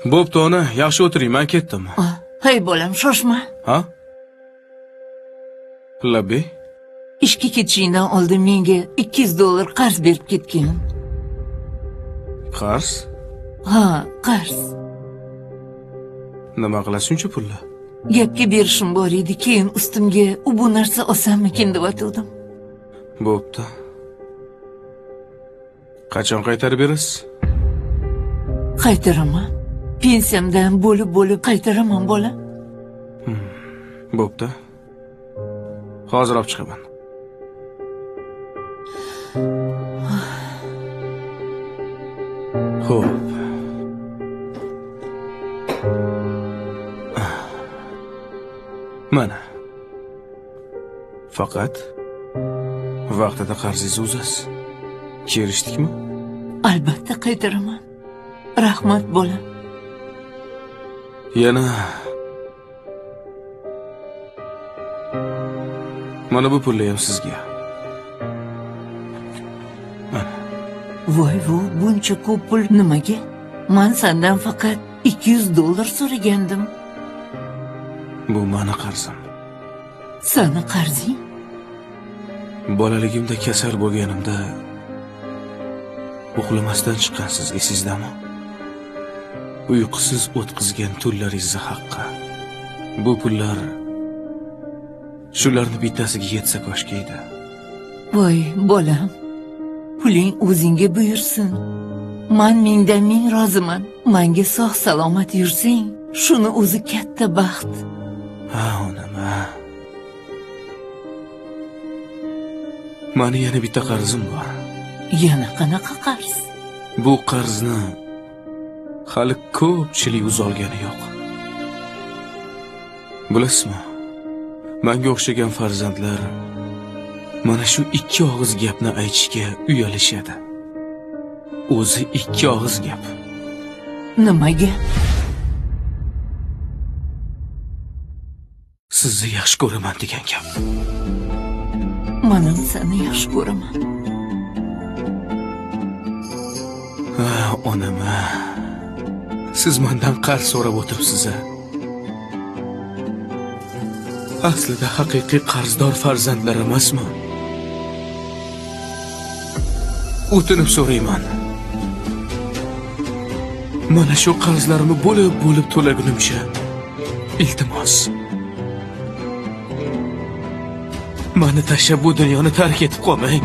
Bo'pti ona, yaxshi o'tiring, men ketdim. Hey bolam, shoshma. Ha? Pullabbek? Ishga ketishingdan oldin menga $200 qarz berib ketgin. Qarz? Ha, qarz. Nima qilasiz uncha pulni? Gapga berishim bor edi, keyin ustimga bu narsa osanmikin deb atuvdim. Bo'pti. Qachon qaytarib berasiz? Qaytaraman. Pensiyamdan bo'lib qaytaraman bola. Bo'pti. Hozir olib chiqaman. Xo'p. Mana. Faqat vaqtida qarzingizni uzasiz. Kelishdikmi? Albatta qaytaraman. Rahmat bola. Yana mana bu pulni ham sizga. Voy, buncha ko'p pul nimaga? Men sendan faqat $200 so'ragandim. Bu meni qarzim. Seni qarzing? Bolaligimda kasal bo'lganimda uxlamasdan chiqqansiz, esizdami? Uyqusiz o'tkazgan tunlaringizni haqqi. Bu pullar shularni bittasiga yetsa koshki edi. Voy bolam, puling o'zingga buyursin. Men mingdan ming roziman. Menga sog' salomat yursang, shuni o'zi katta baxt. Ha, onam. Mani yana bitta qarzim bor. Yana qanaqa qarz? Bu qarzni hali ko'pchilik uzolgani yo'q. Bilasizmi? Menga o'xshagan farzandlar mana shu ikki og'iz gapni aytishga uyalishadi. O'zi ikki og'iz gap. Nimaga? Sizni yaxshi ko'raman degan gap. Men ham seni yaxshi ko'raman. Onam, siz mendan qarz so'rab o'tiribsiz. Aslida haqiqiy qarzdor farzandlar emasmi? O'tinib so'rayman. Mana shu qarzlarimni bo'lib to'lagunimcha iltimos. Meni tashlab bu dunyoni tark etib qolmang.